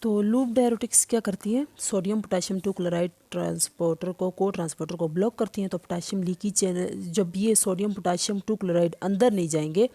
तो loop diuretics क्या करती है, sodium potassium two chloride transporter को ट्रांसपोर्टर को ब्लॉक करती हैं। तो पोटेशियम लीकी चैनल, जब ये सोडियम पोटेशियम टू क्लोराइड अंदर नहीं जाएंगे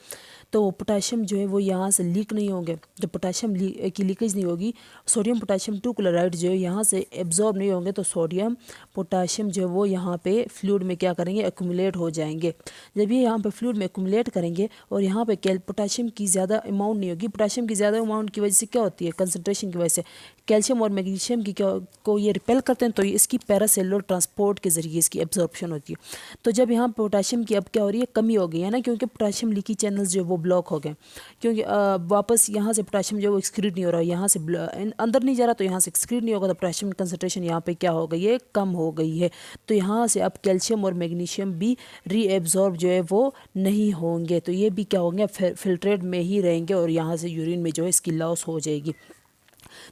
तो पोटेशियम जो है वो यहाँ से लीक नहीं होंगे। जब पोटेशियम की लीकेज नहीं होगी, सोडियम पोटेशियम टू क्लोराइड जो है यहाँ से एब्जॉर्ब नहीं होंगे, तो सोडियम पोटेशियम जो है वो यहाँ पे फ्लूइड में क्या करेंगे, एक्यूमुलेट हो जाएंगे। जब ये यहाँ पे फ्लूइड में एक्यूमुलेट करेंगे और यहाँ पे पोटेशियम की ज़्यादा अमाउंट नहीं होगी, पोटेशियम की ज़्यादा अमाउंट की वजह से क्या होती है, कंसनट्रेशन की वजह से कैल्शियम और मैग्नीशियम की को ये रिपेल करते हैं, तो इसकी पैरासेलुलर ट्रांसपोर्ट के ज़रिए इसकी एब्जॉर्प्शन होती है। तो जब यहाँ पोटेशियम की अब क्या हो रही है, कमी हो गई है ना, क्योंकि पोटेशियम लीकी चैनल्स जो वो ब्लॉक हो गए, क्योंकि वापस यहाँ से पोटेशियम जो वो एक्सक्रीट नहीं हो रहा, यहाँ से अंदर नहीं जा रहा, तो यहाँ से एक्सक्रीट नहीं होगा, तो पोटेशियम की कंसनट्रेशन यहाँ पे क्या हो गई है, कम हो गई है। तो यहाँ से अब कैल्शियम और मैग्नीशियम भी रीएब्जॉर्ब जो है वो नहीं होंगे, तो ये भी क्या होंगे, फिल्ट्रेट में ही रहेंगे और यहाँ से यूरिन में जो है इसकी लॉस हो जाएगी।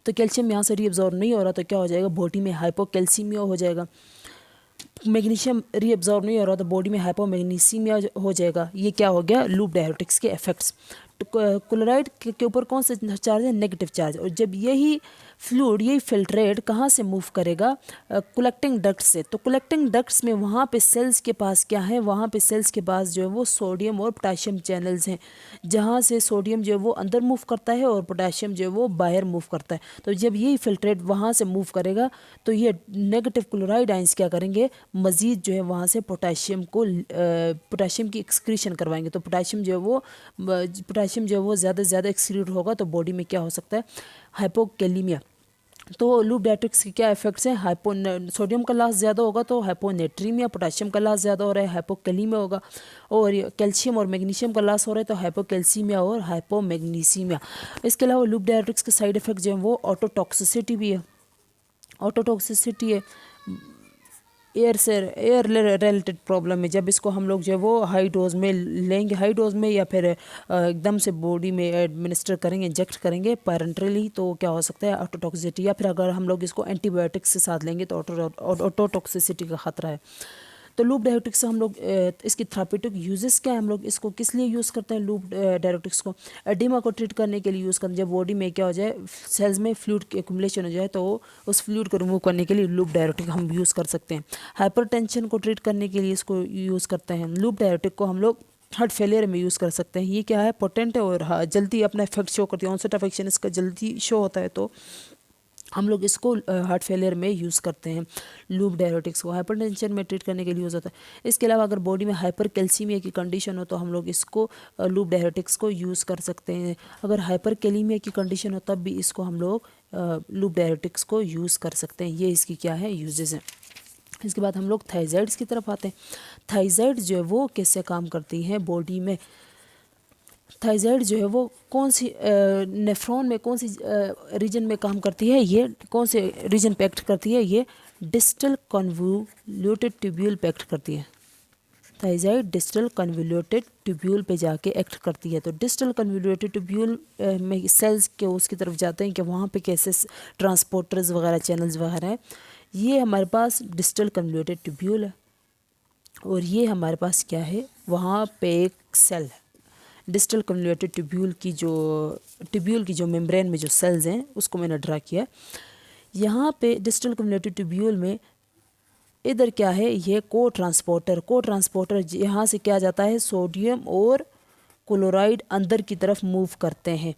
तो कैल्शियम यहाँ से रीअब्जॉर्ब नहीं हो रहा, तो क्या हो जाएगा, बॉडी में हाइपोकैल्सीमिया हो जाएगा। मैग्नीशियम रीअब्जॉर्ब नहीं हो रहा, तो बॉडी में हाइपोमैग्नीसीमिया हो जाएगा। ये क्या हो गया, लूप डायरेटिक्स के इफेक्ट्स। तो क्लोराइड के ऊपर कौन सा चार्ज है, नेगेटिव चार्ज। और जब यही फ्लूइड, यही फिल्ट्रेट कहाँ से मूव करेगा, कलेक्टिंग डक्ट से। तो कलेक्टिंग डक्ट्स में वहाँ पे सेल्स के पास क्या है, वहाँ पे सेल्स के पास जो है वो सोडियम और पोटेशियम चैनल्स हैं, जहाँ से सोडियम जो है वो अंदर मूव करता है और पोटेशियम जो है वो बाहर मूव करता है। तो जब यही फिल्ट्रेट वहाँ से मूव करेगा, तो ये नेगेटिव क्लोराइड आइंस क्या करेंगे, मज़ीद जो है वहाँ से पोटेशियम की एक्सक्रीशन करवाएंगे। तो पोटेशियम जो है वो ज़्यादा से ज़्यादा एक्सक्रीट होगा, तो बॉडी में क्या हो सकता है, हाइपोकैलीमिया। तो लूप डायरेटिक्स के क्या इफेक्ट्स हैं, सोडियम का लॉस ज़्यादा होगा तो हाइपोनेट्रीमिया, पोटेशियम का लॉस ज़्यादा हो रहा है हाइपोकैलीमिया होगा, और कैल्शियम और मैग्नीशियम का लॉस हो रहा है तो हाइपोकैल्सीमिया और हाइपोमैग्नीसीमिया। इसके अलावा लूप डायरेटिक्स के साइड इफेक्ट जो है वो ऑटोटॉक्सिसिटी भी है। ऑटोटॉक्सिसिटी है एयर रिलेटेड प्रॉब्लम है। जब इसको हम लोग जो है वो हाई डोज में लेंगे, हाई डोज में या फिर एकदम से बॉडी में एडमिनिस्टर करेंगे, इंजेक्ट करेंगे पैरेंटरली, तो क्या हो सकता है, ऑटोटॉक्सिसिटी। या फिर अगर हम लोग इसको एंटीबायोटिक्स के साथ लेंगे तो ऑटोटॉक्सिसिटी का खतरा है। तो लूप डायरेटिक्स से हम लोग इसकी थेराप्यूटिक यूजेस क्या है, हम लोग इसको किस लिए यूज़ करते हैं, लूप डायरेटिक्स को एडिमा को ट्रीट करने के लिए यूज़ करते हैं। जब बॉडी में क्या हो जाए, सेल्स में फ्लूइड की एक्यूमुलेशन हो जाए, तो उस फ्लूइड को रिमूव करने के लिए लूप डायरेटिक हम यूज़ कर सकते हैं। हाइपरटेंशन को ट्रीट करने के लिए इसको यूज़ करते हैं। लूप डायरेटिक को हम लोग हार्ट फेलियर में यूज़ कर सकते हैं। ये क्या है, पोटेंट है और जल्दी अपना इफेक्ट शो करती है, ऑनसेट ऑफ एक्शन इसका जल्दी शो होता है, तो हम लोग इसको हार्ट फेलियर में यूज़ करते हैं। लूप डायरेटिक्स को हाइपरटेंशन में ट्रीट करने के लिए यूज़ होता है। इसके अलावा अगर बॉडी में हाइपर कैल्सीमिया की कंडीशन हो तो हम लोग इसको लूप डायरेटिक्स को यूज़ कर सकते हैं। अगर हाइपर कैलीमिया की कंडीशन हो तब भी इसको हम लोग लूप डायरेटिक्स को यूज़ कर सकते हैं। ये इसकी क्या है, यूजेस हैं। इसके बाद हम लोग थायजाइड्स की तरफ आते हैं। थायजाइड जो है वो कैसे काम करती हैं बॉडी में। थायजाइड जो है वो कौन सी नेफ्रॉन में कौन सी रीजन में काम करती है, ये कौन से रीजन पे एक्ट करती है, ये डिस्टल कन्वोल्यूटेड ट्यूब्यूल पे एक्ट करती है। थायजाइड डिस्टल कन्वोल्यूटेड ट्यूब्यूल पे जाके एक्ट करती है। तो डिस्टल कन्वोल्यूटेड ट्यूब्यूल में सेल्स के उसकी तरफ जाते हैं कि वहाँ पे कैसे ट्रांसपोर्टर्स वगैरह चैनल्स वगैरह हैं। ये हमारे पास डिस्टल कन्वोल्यूटेड ट्यूब्यूल है और ये हमारे पास क्या है, वहाँ पे एक सेल है। डिस्टल कन्वोल्यूटेड ट्यूब्यूल की जो मेम्ब्रेन में जो सेल्स हैं उसको मैंने ड्रा किया। यहाँ पे डिस्टल कन्वोल्यूटेड ट्यूब्यूल में इधर क्या है, ये को ट्रांसपोर्टर यहाँ से क्या जाता है, सोडियम और क्लोराइड अंदर की तरफ मूव करते हैं।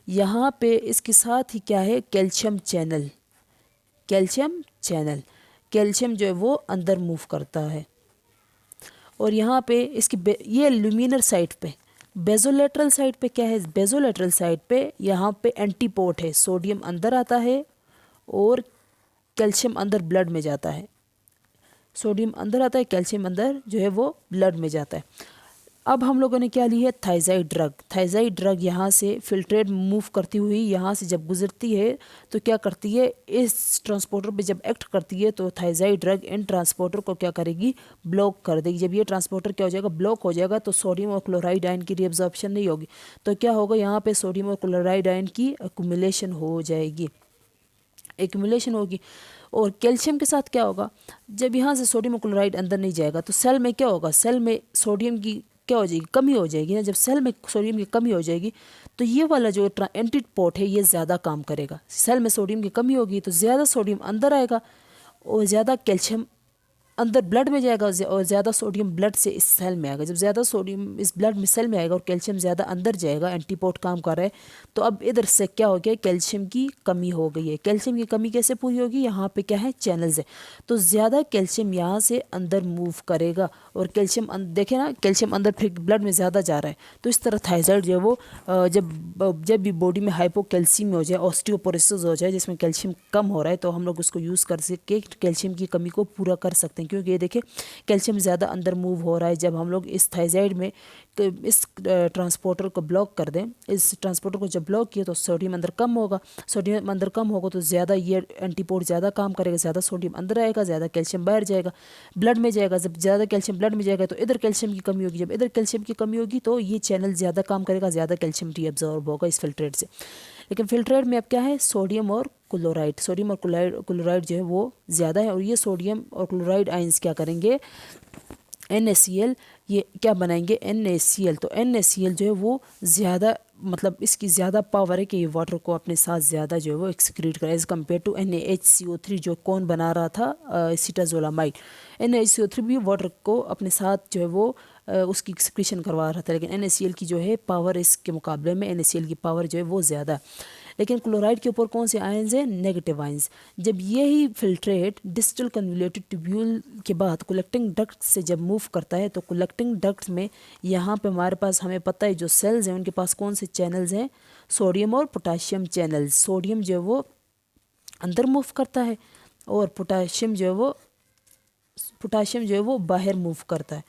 यहाँ पे इसके साथ ही क्या है, कैल्शियम कैल्शियम जो है वो अंदर मूव करता है। और यहाँ पे इसकी ये ल्यूमिनर साइड पे, बेजोलेटरल साइड पे क्या है, बेजोलेटरल साइड पे यहाँ पे एंटीपोर्ट है, सोडियम अंदर आता है और कैल्शियम अंदर ब्लड में जाता है। सोडियम अंदर आता है, कैल्शियम अंदर जो है वो ब्लड में जाता है। अब हम लोगों ने क्या ली है, थायजाइड ड्रग यहाँ से फिल्ट्रेट मूव करती हुई यहाँ से जब गुजरती है तो क्या करती है, इस ट्रांसपोर्टर पे जब एक्ट करती है तो थायजाइड ड्रग इन ट्रांसपोर्टर को क्या करेगी, ब्लॉक कर देगी। जब ये ट्रांसपोर्टर क्या हो जाएगा, ब्लॉक हो जाएगा, तो सोडियम और क्लोराइड आयन की रीअब्जॉर्प्शन नहीं होगी, तो क्या होगा, यहाँ पे सोडियम और क्लोराइड आयन की एक्यूमुलेशन होगी। और कैल्शियम के साथ क्या होगा, जब यहाँ से सोडियम और क्लोराइड अंदर नहीं जाएगा तो सेल में क्या होगा, सेल में सोडियम की क्या हो जाएगी, कमी हो जाएगी ना। जब सेल में सोडियम की कमी हो जाएगी तो ये वाला जो एंटीपोट है ये ज़्यादा काम करेगा। सेल में सोडियम की कमी होगी तो ज़्यादा सोडियम अंदर आएगा और ज़्यादा कैल्शियम अंदर ब्लड में जाएगा और ज़्यादा सोडियम ब्लड से इस सेल में आएगा। जब ज़्यादा सोडियम इस ब्लड में सेल में आएगा और कैल्शियम ज़्यादा अंदर जाएगा, एंटीपोट काम कर रहा है, तो अब इधर से क्या हो गया, कैल्शियम की कमी हो गई है। कैल्शियम की कमी कैसे पूरी होगी, यहाँ पे क्या है, चैनल्स है, तो ज़्यादा कैल्शियम यहाँ से अंदर मूव करेगा और कैल्शियम देखे ना, कैल्शियम अंदर फिर ब्लड में ज़्यादा जा रहा है। तो इस तरह थायराइड जो है वो जब भी बॉडी में हाइपोकैल्सीमिया हो जाए, ऑस्टियोपोरोसिस हो जाए, जिसमें कैल्शियम कम हो रहा है, तो हम लोग उसको यूज़ कर सके कैल्शियम की कमी को पूरा कर सकते हैं। क्योंकि ये देखिए कैल्शियम ज़्यादा अंदर मूव हो रहा है। जब हम लोग इस थायराइड में इस ट्रांसपोर्टर को ब्लॉक कर दें, इस ट्रांसपोर्टर को जब ब्लॉक किया तो सोडियम अंदर कम होगा। सोडियम अंदर कम होगा तो ज़्यादा ये एंटीपोड ज़्यादा काम करेगा, ज़्यादा सोडियम अंदर आएगा, ज़्यादा कैल्शियम बाहर जाएगा, ब्लड में जाएगा। जब ज़्यादा कैल्शियम ब्लड में जाएगा तो इधर कैल्शियम की कमी होगी। जब इधर कैल्शियम की कमी होगी तो ये चैनल ज़्यादा काम करेगा, ज़्यादा कैल्शियम रीअब्जॉर्ब होगा इस फिल्ट्रेट से। लेकिन फिल्ट्रेट में अब क्या है, सोडियम और क्लोराइड, सोडियम और क्लोराइड जो है वो ज़्यादा है। और ये सोडियम और क्लोराइड आयंस क्या करेंगे, NaCl, ये क्या बनाएंगे, NaCl। तो NaCl जो है वो ज़्यादा, मतलब इसकी ज़्यादा पावर है कि ये वाटर को अपने साथ ज़्यादा जो है वो एक्सक्रीट करे एज़ कम्पेयर टू NaHCO3 जो कौन बना रहा था, सीटाजोलामाइड। NaHCO3 भी वाटर को अपने साथ जो है वो उसकी एक्सक्रीशन करवा रहा था, लेकिन NaCl की जो है पावर इसके मुकाबले में NaCl की पावर जो है वो ज़्यादा है। लेकिन क्लोराइड के ऊपर कौन से आयंस हैं, नेगेटिव आयंस। जब यही फिल्ट्रेट डिस्टल कन्वोल्यूटेड ट्यूब्यूल के बाद कलेक्टिंग डक्ट से जब मूव करता है तो कलेक्टिंग डक्ट में यहाँ पे हमारे पास, हमें पता है जो सेल्स हैं उनके पास कौन से चैनल्स हैं, सोडियम और पोटाशियम चैनल्स। सोडियम जो है वो अंदर मूव करता है और पोटाशियम जो है वो बाहर मूव करता है।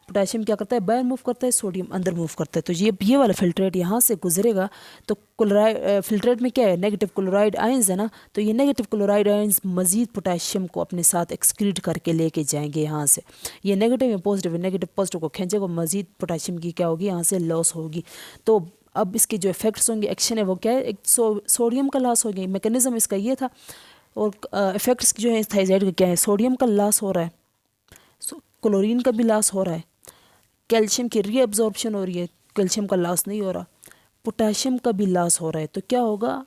पोटाशियम क्या करता है, बाहर मूव करता है, सोडियम अंदर मूव करता है। तो ये वाला फिल्ट्रेट यहाँ से गुजरेगा तो क्लोराइड फिल्ट्रेट में क्या है, नेगेटिव क्लोराइड आयंस है ना, तो ये नेगेटिव क्लोराइड आयंस मजीद पोटाशियम को अपने साथ एक्सक्रीट करके लेके जाएंगे यहाँ से। ये नेगेटिव या पॉजिटिव, नेगेटिव पॉजिटिव को खींचेगा, मजीद पोटाशियम की क्या होगी, यहाँ से लॉस होगी। तो अब इसके जो इफेक्ट्स होंगे, एक्शन है वो क्या है, एक सोडियम का लॉस हो गया, मैकेनिज्म इसका ये था। और इफेक्ट्स जो है थायराइड का क्या है, सोडियम का लॉस हो रहा है, क्लोरीन का भी लॉस हो रहा है, कैल्शियम की रीअब्जॉर्प्शन हो रही है, कैल्शियम का लॉस नहीं हो रहा, पोटाशियम का भी लॉस हो रहा है। तो क्या होगा,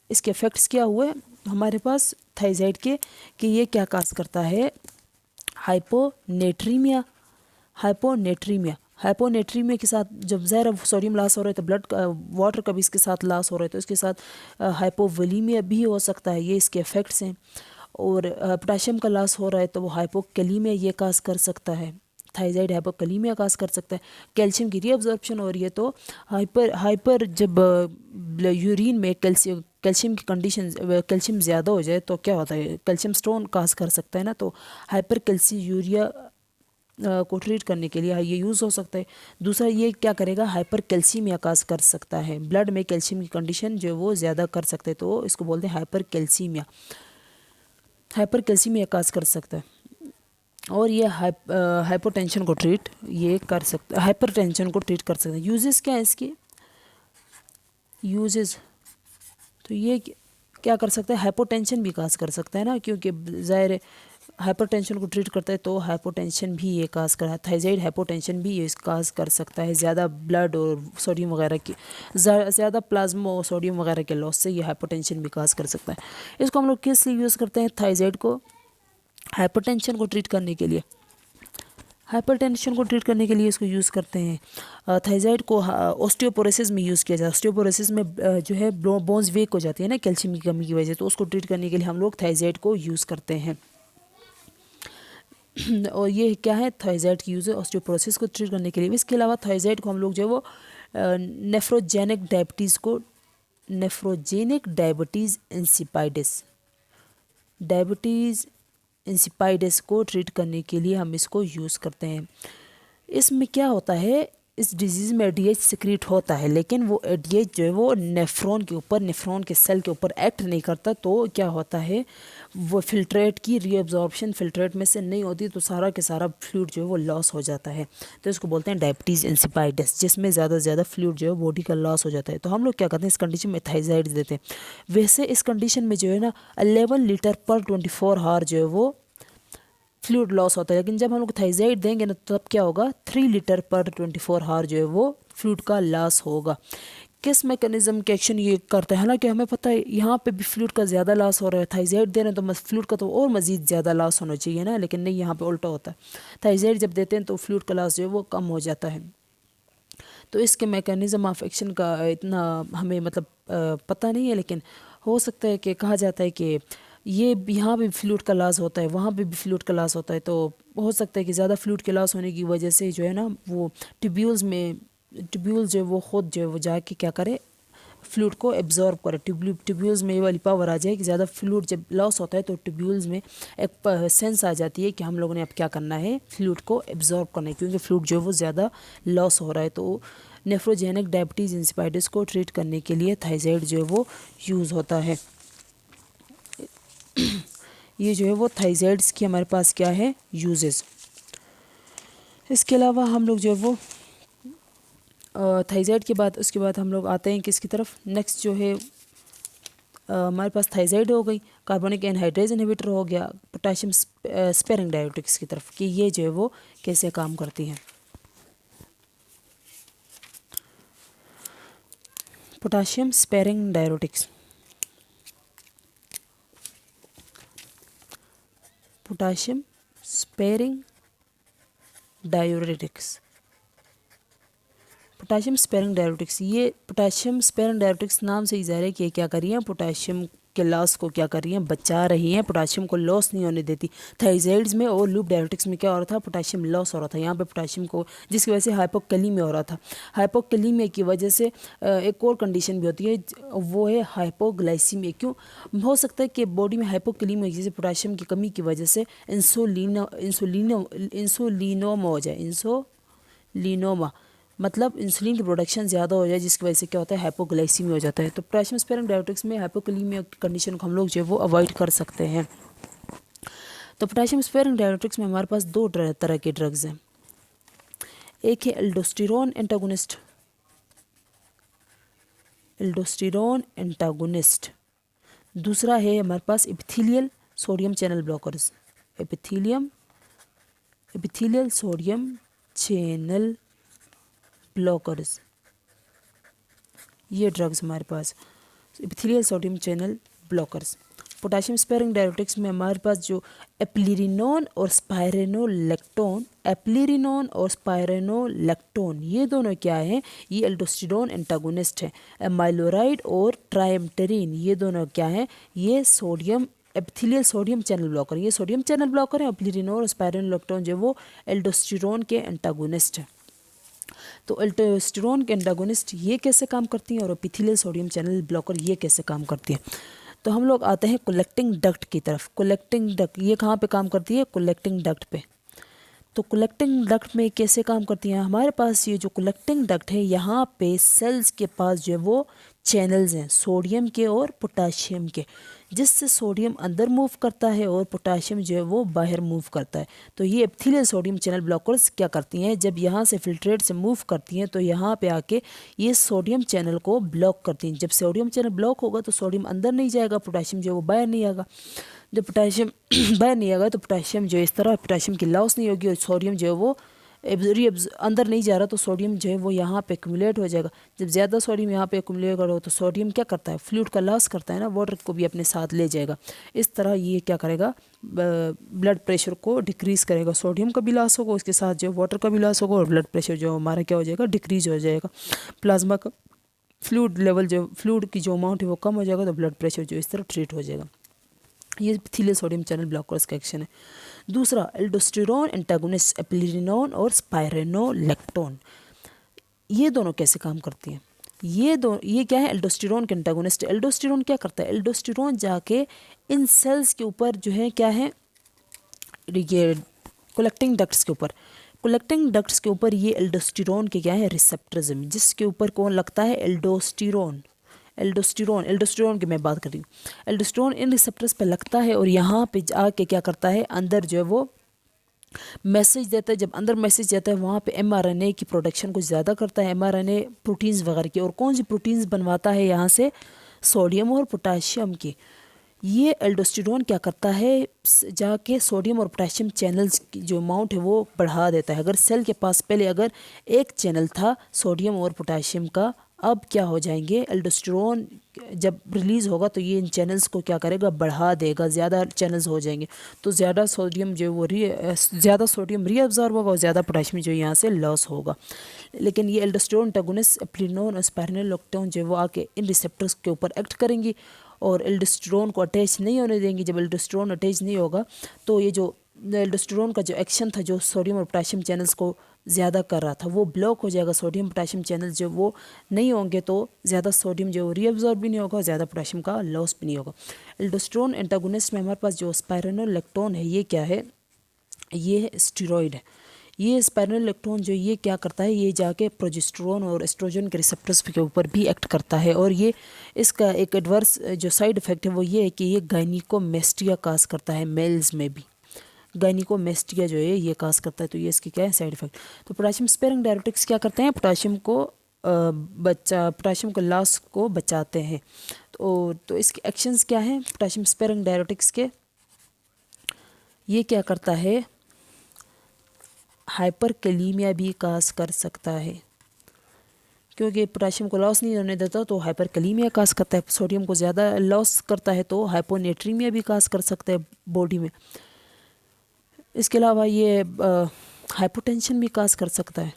इसके इफेक्ट्स क्या हुए हमारे पास थायराइड के, कि ये क्या काज करता है, हाइपोनेट्रीमिया। हाइपोनेट्रीमिया के साथ जब ज़्यादा सोडियम लॉस हो रहा है तो ब्लड वाटर का भी इसके साथ लॉस हो रहा है, तो इसके साथ हाइपोवोलीमिया भी हो सकता है, ये इसके इफेक्ट्स हैं। और पोटाशियम का लॉस हो रहा है तो वो हाइपोकैलीमिया ये काज कर सकता है, थायराइड हाइपोकैलीमिया काज कर सकता है। कैल्शियम की रीअब्जॉर्प्शन हो रही है तो हाइपर जब यूरिन में कैल्शियम की कंडीशन, कैल्शियम ज़्यादा हो जाए तो क्या होता है, कैल्शियम स्टोन काज कर सकता है ना। तो हाइपर कैल्सीयूरिया को ट्रीट करने के लिए ये यूज़ हो सकता है। दूसरा ये क्या करेगा, हाइपर कैल्सीमिया काज कर सकता है, ब्लड में कैल्शियम की कंडीशन जो वो ज़्यादा कर सकते हैं, तो इसको बोलते हैं हाइपर कैल्सीमिया काज कर सकता है। और ये हाइपोटेंशन को ट्रीट ये कर सकता है, हाइपरटेंशन को ट्रीट कर सकते हैं। यूजेस क्या है इसके, यूजेस तो ये क्या कर सकता है, हाइपोटेंशन भी काज कर सकता है ना, क्योंकि ज़ाहिर हाइपरटेंशन को ट्रीट करता है तो हाइपोटेंशन भी ये काज कर, थायराइड हाइपोटेंशन भी ये काज कर सकता है। ज़्यादा ब्लड और सोडियम वगैरह की, ज़्यादा प्लाज्मा और सोडियम वगैरह के लॉस से ये हाइपोटेंशन भी काज कर सकता है। इसको हम लोग किस लिए यूज़ करते हैं, थायराइड को हाइपरटेंशन को ट्रीट करने के लिए। हाइपरटेंशन को ट्रीट करने के लिए इसको यूज़ करते हैं। थायराइड को ऑस्टियोपोरोसिस में यूज़ किया जाता है। ऑस्टियोपोरोसिस में जो है बोन्स वीक हो जाती है ना कैल्शियम की कमी की वजह से, तो उसको ट्रीट करने के लिए हम लोग थायराइड को यूज़ करते हैं। और ये क्या है, थायराइड की यूज़ है ऑस्टियोपोरोसिस को ट्रीट करने के लिए। इसके अलावा थायराइड को हम लोग जो है वो नेफ्रोजेनिक डायबिटीज़ इंसिपाइडस को ट्रीट करने के लिए हम इसको यूज़ करते हैं। इसमें क्या होता है, इस डिजीज़ में एडीएच सिक्रीट होता है, लेकिन वो एडीएच जो है वो नेफ्रॉन के सेल के ऊपर एक्ट नहीं करता। तो क्या होता है, वो फिल्ट्रेट की रीअब्जॉर्प्शन फिल्ट्रेट में से नहीं होती, तो सारा के सारा फ्लूइड जो है वो लॉस हो जाता है। तो इसको बोलते हैं डायबिटीज़ इंसिपाइडस, जिसमें ज़्यादा से ज़्यादा फ्लूइड जो है बॉडी का लॉस हो जाता है। तो हम लोग क्या करते हैं, इस कंडीशन में थायराइड देते हैं। वैसे इस कंडीशन में जो है ना 11 लीटर पर 24 आवर जो है वो फ्लूइड लॉस होता है। लेकिन जब हम लोग थाइजाइड देंगे ना तब क्या होगा, 3 लीटर पर 24 आवर जो है वो फ्लूइड का लॉस होगा। किस मैकेनिज्म के एक्शन ये करता है, हालांकि हमें पता है यहाँ पे भी फ्लूइड का ज़्यादा लॉस हो रहा है, थाइजाइड दे रहे हैं तो फ्लूइड का तो और मज़ीद ज़्यादा लॉस होना चाहिए ना, लेकिन नहीं, यहाँ पे उल्टा होता है। थाइजाइड जब देते हैं तो फ्लूइड का लॉस जो है वो कम हो जाता है। तो इसके मैकेनिज़्म ऑफ एक्शन का इतना हमें मतलब पता नहीं है, लेकिन हो सकता है कि कहा जाता है कि ये यहाँ भी फ्लूइड का लॉस होता है, वहाँ पे भी फ्लूइड का लॉस होता है। तो हो सकता है कि ज़्यादा फ्लूइड के लॉस होने की वजह से जो है ना वो ट्यूब्यूल्स जो है वो खुद जो है वो जाके क्या करे, फ्लूइड को एब्जॉर्ब करे। ट्यूब्यूल्स में ये वाली पावर आ जाए कि ज़्यादा फ्लूइड जब लॉस होता है तो ट्यूब्यूल्स में एक सेंस आ जाती है कि हम लोगों ने अब क्या करना है, फ्लूइड को एब्जॉर्ब करना है, क्योंकि फ्लूइड जो है वो ज़्यादा लॉस हो रहा है। तो नेफ्रोजेनिक डायबिटीज़ इंसिपिडिस को ट्रीट करने के लिए थाइजाइड जो है वो यूज़ होता है। ये जो है वो थाइजाइड्स की हमारे पास क्या है, यूजेस। इसके अलावा हम लोग जो है वो थाइजाइड के बाद उसके बाद हम लोग आते हैं किसकी तरफ, नेक्स्ट जो है हमारे पास थाइजाइड हो गई, कार्बोनिक एनहाइड्रेज इनहिबिटर हो गया, पोटाशियम स्पेरिंग डायरेटिक्स की तरफ कि ये जो है वो कैसे काम करती हैं। Potassium sparing diuretics, potassium sparing diuretics, potassium sparing diuretics. ये पोटाशियम स्पेरिंग डायरेटिक्स नाम से ही ज़ाहिर है कि ये क्या कर रही हैं, पोटाशियम के लॉस को क्या कर रही हैं, बचा रही हैं, पोटाशियम को लॉस नहीं होने देती। थाइजाइड्स में और लूप डायरेटिक्स में क्या हो रहा था, पोटाशियम लॉस हो रहा था, यहाँ पे पोटाशियम को, जिसकी वजह से हाइपोकैलीमिया हो रहा था। हाइपोकैलीमिया की वजह से एक और कंडीशन भी होती है, वो है हाइपोग्लाइसीमिया। क्यों हो सकता है कि बॉडी में हाइपोकैलीमिया जैसे पोटाशियम की कमी की वजह से इंसुलिनोमा हो जाए, इंसुलिनोमा मतलब इंसुलिन की प्रोडक्शन ज़्यादा हो जाए, जिसकी वजह से क्या होता है, हाइपोग्लाइसीमिया हो जाता है। तो पोटाशियम स्पेरिंग डायरेटिक्स में हाइपोकैलीमिया कंडीशन को हम लोग जो है वो अवॉइड कर सकते हैं। तो पोटाशियम स्पेरिंग डायरेटिक्स में हमारे पास दो तरह के ड्रग्स हैं। एक है एल्डोस्टेरोन एंटागोनिस्ट, दूसरा है हमारे पास epithelial sodium channel blockers, epithelial sodium channel blockers. ये ड्रग्स हमारे पास epithelial sodium channel blockers. Potassium sparing diuretics में हमारे पास जो एप्लिरिनोन और स्पायरेनोलेक्टोन ये दोनों क्या हैं, ये एल्डोस्टेरोन एंटागोनिस्ट है। एमाइलोराइड और ट्राइमेटेरिन ये दोनों क्या हैं, ये sodium epithelial sodium channel blocker, ये सोडियम चैनल ब्लॉकर है। एप्लिरिनोन और स्पायरेनोलेक्टोन जो वो एल्डोस्टेरोन के एंटागोनिस्ट हैं। तो एल्डोस्टेरोन के एंटागोनिस्ट ये कैसे काम करती हैं और एपिथेलियल सोडियम चैनल ब्लॉकर ये कैसे काम करती हैं। तो हम लोग आते हैं कलेक्टिंग डक्ट की तरफ। कलेक्टिंग डक्ट ये कहाँ पे काम करती है, कलेक्टिंग डक्ट पे। तो कलेक्टिंग डक्ट में कैसे काम करती हैं, हमारे पास ये जो कलेक्टिंग डक्ट है यहाँ पे सेल्स के पास जो है वो चैनल्स हैं सोडियम के और पोटाशियम के, जिससे सोडियम अंदर मूव करता है और पोटाशियम जो है वो बाहर मूव करता है। तो ये एपिथेलियल सोडियम चैनल ब्लॉकर्स क्या करती हैं, जब यहाँ से फिल्ट्रेट से मूव करती हैं तो यहाँ पे आके ये सोडियम चैनल को ब्लॉक करती हैं। जब सोडियम चैनल ब्लॉक होगा तो सोडियम अंदर नहीं जाएगा, पोटाशियम जो है वो बाहर नहीं आएगा। जब पोटाशियम बाहर नहीं आएगा तो पोटाशियम जो है इस तरह पोटाशियम की लॉस नहीं होगी और सोडियम जो है वो अंदर नहीं जा रहा, तो सोडियम जो है वो यहाँ पे एक्यूमुलेट हो जाएगा। जब ज़्यादा सोडियम यहाँ पे एक्यूमुलेट हो तो सोडियम क्या करता है, फ्लूइड का लॉस करता है ना, वाटर को भी अपने साथ ले जाएगा। इस तरह ये क्या करेगा, ब्लड प्रेशर को डिक्रीज़ करेगा। सोडियम का भी लॉस होगा, उसके साथ जो वाटर का भी लॉस होगा और ब्लड प्रेशर जो हमारा क्या हो जाएगा, डिक्रीज़ हो जाएगा। प्लाज्मा का फ्लूइड लेवल जो फ्लूइड की जो अमाउंट है वो कम हो जाएगा, तो ब्लड प्रेशर जो इस तरह ट्रीट हो जाएगा। ये एपिथेलियल सोडियम चैनल ब्लॉकर्स का एक्शन है। दूसरा एल्डोस्टेरोन एंटागोनिस्ट एप्लिरिनोन और स्पायरेनोलेक्टोन, ये दोनों कैसे काम करती हैं, ये क्या है, एल्डोस्टेरोन के एंटागोनिस्ट। एल्डोस्टेरोन क्या करता है, एल्डोस्टेरोन जाके इन सेल्स के ऊपर जो है क्या है, ये कलेक्टिंग डक्ट्स के ऊपर ये एल्डोस्टेरोन के क्या है, रिसेप्टर्स, जिसके ऊपर कौन लगता है, एल्डोस्टेरोन की मैं बात कर रही हूँ। एल्डोस्टेरोन इन रिसेप्टर्स पे लगता है और यहाँ पे आके क्या करता है, अंदर जो है वो मैसेज देता है। जब अंदर मैसेज देता है वहाँ पे एमआरएनए की प्रोडक्शन को ज़्यादा करता है, एमआरएनए प्रोटीन्स वगैरह की। और कौन सी प्रोटीन्स बनवाता है यहाँ से, सोडियम और पोटाशियम की। ये एल्डोस्टेरोन क्या करता है, जाके सोडियम और पोटेशियम चैनल्स की जो अमाउंट है वो बढ़ा देता है। अगर सेल के पास पहले अगर एक चैनल था सोडियम और पोटेशियम का, अब क्या हो जाएंगे, एल्डोस्टेरोन जब रिलीज़ होगा तो ये इन चैनल्स को क्या करेगा, बढ़ा देगा, ज़्यादा चैनल्स हो जाएंगे। तो ज़्यादा सोडियम जो वो ज़्यादा सोडियम रीअब्जॉर्ब होगा और ज़्यादा पोटेशियम जो यहाँ से लॉस होगा। लेकिन ये एल्डोस्टेरोन एंटागोनिस्ट एप्लिनोन और स्पाइरोनोलेक्टोन जो वो आके इन रिसेप्टर्स के ऊपर एक्ट करेंगी और एल्डोस्टेरोन को अटैच नहीं होने देंगी। जब एल्डोस्टेरोन अटैच नहीं होगा तो ये जो एल्डोस्टेरोन का जो एक्शन था, जो सोडियम और पोटेशियम चैनल्स को ज़्यादा कर रहा था, वो ब्लॉक हो जाएगा। सोडियम पोटेशियम चैनल्स जो वो नहीं होंगे तो ज़्यादा सोडियम जो रीअब्जॉर्ब भी नहीं होगा, ज़्यादा पोटेशियम का लॉस भी नहीं होगा। एल्डोस्टेरोन एंटागोनिस्ट में हमारे पास जो स्पाइरोनोलेक्टोन है, ये क्या है, ये है स्टेरॉइड है। ये स्पाइरोनोलेक्टोन जो ये क्या करता है, ये जाके प्रोजेस्टेरोन और एस्ट्रोजन के रिसेप्टर्स के ऊपर भी एक्ट करता है। और ये इसका एक एडवर्स जो साइड इफ़ेक्ट है वो ये है कि ये गायनिकोमेस्टिया काज करता है, मेल्स में भी गायनिकोमेस्टिया जो है ये काज करता है। तो ये इसके क्या है, साइड इफ़ेक्ट। तो पोटेशियम स्पेयरिंग डायरेटिक्स क्या करते हैं, पोटेशियम को लॉस को बचाते हैं। तो इसके एक्शंस क्या हैं पोटेशियम स्पेयरिंग डायरेटिक्स के, ये क्या करता है, हाइपरकैलीमिया भी काज कर सकता है, क्योंकि पोटेशियम को लॉस नहीं होने देता तो हाइपरकैलीमिया काज करता है। सोडियम को ज़्यादा लॉस करता है तो हाइपोनेट्रीमिया भी काज कर सकता है बॉडी में। इसके अलावा ये हाइपोटेंशन भी काज कर सकता है,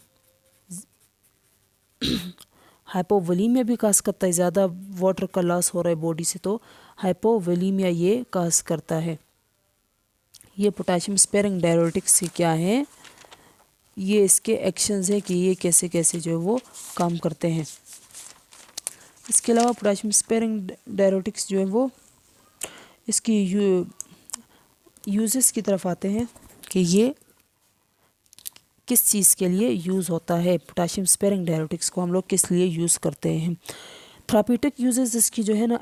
हाइपोवोलीमिया भी काज करता है। ज़्यादा वाटर का लॉस हो रहा है बॉडी से तो हाइपोवोलीमिया ये काज करता है। ये पोटेशियम स्पेयरिंग डायरेटिक्स से क्या है, ये इसके एक्शंस है कि ये कैसे कैसे जो है वो काम करते हैं। इसके अलावा पोटेशियम स्पेयरिंग डायरेटिक्स जो है वो इसकी यूजेस की तरफ आते हैं कि ये किस चीज़ के लिए यूज़ होता है। पोटेशियम स्पेयरिंग डायरेटिक्स को हम लोग किस लिए यूज़ करते हैं। थेराप्यूटिक यूजेस इसकी जो है ना,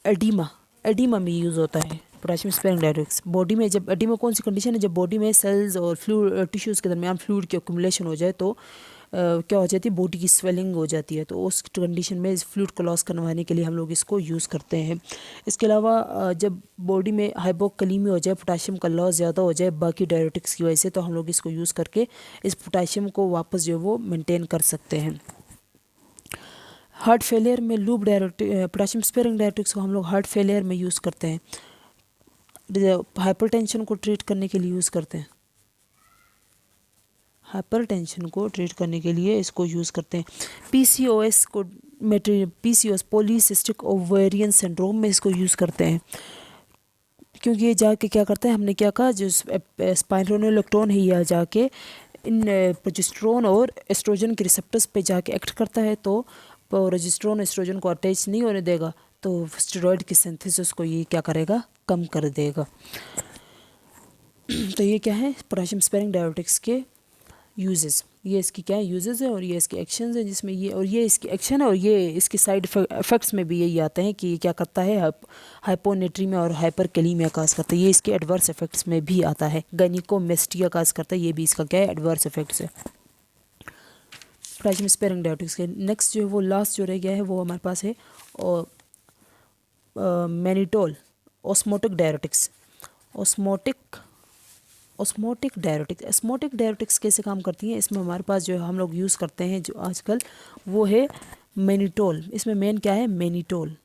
एडिमा में यूज़ होता है पोटेशियम स्पेयरिंग डायरेटिक्स। बॉडी में जब एडिमा कौन सी कंडीशन है, जब बॉडी में सेल्स और फ्लूइड टिश्यूज़ के दरमियान फ्लूइड की अक्यूमुलेशन हो जाए तो क्या हो जाती है, बॉडी की स्वेलिंग हो जाती है। तो उस कंडीशन में फ्लूइड को लॉस करवाने के लिए हम लोग इसको यूज़ करते हैं। इसके अलावा जब बॉडी में हाइपोकैलीमिया हो जाए, पोटेशियम का लॉस ज़्यादा हो जाए बाकी डायरेटिक्स की वजह से, तो हम लोग इसको यूज़ करके इस पोटेशियम को वापस जो है वो मेंटेन कर सकते हैं। हार्ट फेलियर में लूप पोटेशियम स्पेयरिंग डायरेटिक्स को हम लोग हार्ट फेलियर में यूज़ करते हैं, हाइपरटेंशन को ट्रीट करने के लिए यूज़ करते हैं। हाइपरटेंशन को ट्रीट करने के लिए इसको यूज़ करते हैं। पीसीओएस को पीसीओएस पॉलीसिस्टिक ओवेरियन सिंड्रोम में इसको यूज़ करते हैं, क्योंकि ये जाके क्या करता है, हमने क्या कहा, जो स्पाइरोनोलेक्टोन है यह जाके इन प्रोजेस्टेरोन और एस्ट्रोजन के रिसेप्टर्स पे जाके एक्ट करता है। तो प्रोजेस्टेरोन एस्ट्रोजन को अटैच नहीं होने देगा, तो स्टेरॉइड की सिंथेसिस को ये क्या करेगा, कम कर देगा। तो ये क्या है पोटेशियम स्पेयरिंग डायरेटिक्स के यूजेस, ये इसकी क्या है यूजेस है और ये इसके एक्शंस है, जिसमें ये इसके एक्शन है और ये इसके साइड इफ़ेक्ट्स में भी यही आते हैं कि ये क्या करता है, हाइपोनेट्रीमिया और हाइपरकैलीमिया काज करता है। ये इसके एडवर्स इफेक्ट्स में भी आता है। गायनिकोमेस्टिया काज करता है, ये भी इसका क्या है, एडवर्स इफेक्ट्स है पोटेशियम स्पेयरिंग डायरेटिक्स के। नेक्स्ट जो है वो लास्ट जो रह गया है वो हमारे पास है और mannitol osmotic diuretics. Osmotic diuretics कैसे काम करती हैं, इसमें हमारे पास जो हम लोग यूज़ करते हैं जो आजकल, वो है मैनिटोल। इसमें मेन क्या है, मैनिटोल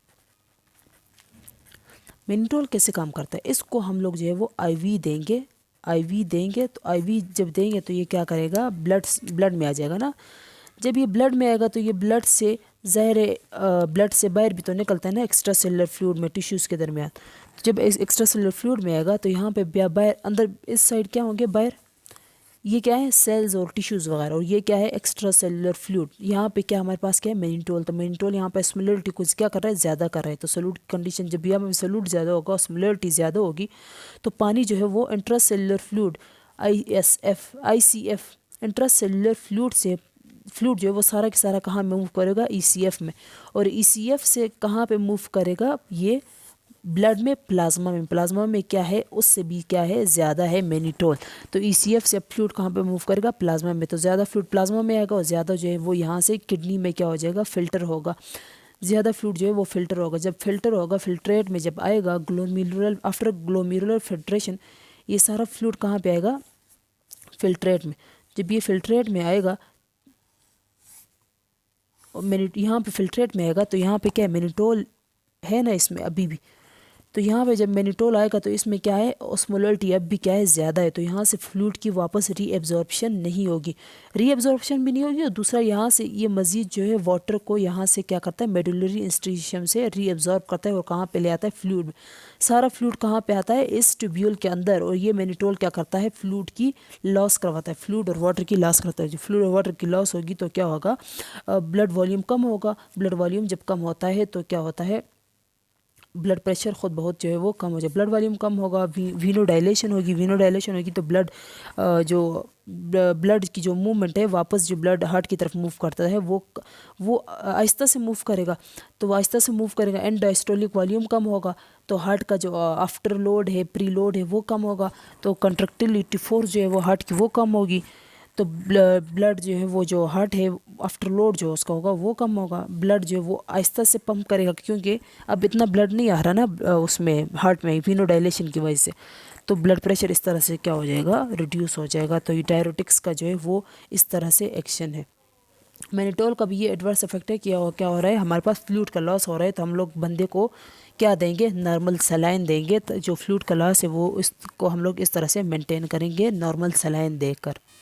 कैसे काम करता है, इसको हम लोग जो है वो आईवी देंगे। तो आईवी जब देंगे तो ये क्या करेगा, ब्लड में आ जाएगा ना। जब ये ब्लड में आएगा तो ये ब्लड से ब्लड से बाहर भी तो निकलता है ना, एक्स्ट्रा सेलुलर फ्लूइड में टिश्यूज़ के दरमियान। तो जब एक्स्ट्रा सेलुलर फ्लूइड में आएगा तो यहाँ पे बाहर अंदर इस साइड क्या होंगे, बाहर ये क्या है, सेल्स और टिश्यूज़ वगैरह, और ये क्या है, एक्स्ट्रा सेलुलर फ्लूइड। यहाँ पे क्या हमारे पास क्या है, मैनिटोल। तो मैनिटोल यहाँ पे osmolarity को क्या कर रहा है, ज़्यादा कर रहा है। तो सॉल्यूट कंडीशन जब यहाँ पे सॉल्यूट ज़्यादा होगा, osmolarity ज़्यादा होगी, तो पानी जो है वो intra cellular fluid ICF intra cellular fluid से फ्लूइड जो है वो सारा के सारा कहाँ मूव करेगा, ECF में, और ECF से कहाँ पे मूव करेगा, ये ब्लड में, प्लाज्मा में क्या है, उससे भी क्या है, ज़्यादा है मैनिटोल। तो ECF से फ्लूइड कहाँ पे मूव करेगा, प्लाज्मा में। तो ज़्यादा फ्लूइड प्लाज्मा में आएगा और ज़्यादा जो है वो यहाँ से किडनी में क्या हो जाएगा, फिल्टर होगा। ज़्यादा फ्लूइड जो है वो फिल्टर होगा। जब फिल्टर होगा, फिल्ट्रेट में जब आएगा ग्लोमेरुलर, आफ्टर ग्लोमेरुलर फिल्ट्रेशन ये सारा फ्लूइड कहाँ पे आएगा? फिल्ट्रेट में। जब ये फिल्ट्रेट में आएगा और यहाँ पे फिल्ट्रेट में आएगा तो यहाँ पे क्या है, मैनिटोल है ना इसमें अभी भी। तो यहाँ पे जब मैनिटोल आएगा तो इसमें क्या है, ऑस्मोलरिटी अब भी क्या है, ज़्यादा है। तो यहाँ से फ्लूइड की वापस रीएब्जॉर्प्शन नहीं होगी, रीएब्जॉर्प्शन भी नहीं होगी। और दूसरा यहाँ से ये मज़ीद जो है वाटर को यहाँ से क्या करता है, मेडुलरी इंस्टीट्यूशन से रीएब्जॉर्ब करता है और कहाँ पे ले आता है, फ्लूइड में। सारा फ्लूइड कहाँ पे आता है, इस ट्यूब्यूल के अंदर। और ये मैनिटोल क्या करता है, फ्लूइड की लॉस करवाता है, फ्लूइड और वाटर की लॉस करता है। जो फ्लूइड और वाटर की लॉस होगी तो क्या होगा, ब्लड वॉल्यूम कम होगा। ब्लड वॉल्यूम जब कम होता है तो क्या होता है, ब्लड प्रेशर खुद बहुत जो है वो कम हो जाए। ब्लड वॉल्यूम कम होगा, वीनो डायलेशन होगी। वीनो डायलेशन होगी तो जो ब्लड की जो मूवमेंट है, वापस जो ब्लड हार्ट की तरफ मूव करता है वो आहिस्ता से मूव करेगा। तो वो आहिस्ता से मूव करेगा, एंड डायस्टोलिक वॉल्यूम कम होगा। तो हार्ट का जो आफ्टर लोड है, प्री लोड है, वो कम होगा। तो कंट्रक्टिलिटी फोर्स जो है वो हार्ट की वो कम होगी। तो ब्लड जो है वो जो हार्ट है आफ्टर लोड जो उसका होगा वो कम होगा। ब्लड जो है वो आहिस्ता से पंप करेगा, क्योंकि अब इतना ब्लड नहीं आ रहा ना उसमें हार्ट में, वीनो डायलेशन की वजह से। तो ब्लड प्रेशर इस तरह से क्या हो जाएगा, रिड्यूस हो जाएगा। तो ये डायरेटिक्स का जो है वो इस तरह से एक्शन है। मैनिटोल का भी ये एडवर्स इफेक्ट है, क्या हो रहा है, हमारे पास फ्लूइड का लॉस हो रहा है। तो हम लोग बंदे को क्या देंगे, नॉर्मल सलाइन देंगे। तो जो फ्लूइड का लॉस है वो इसको हम लोग इस तरह से मेंटेन करेंगे, नॉर्मल सलाइन देकर।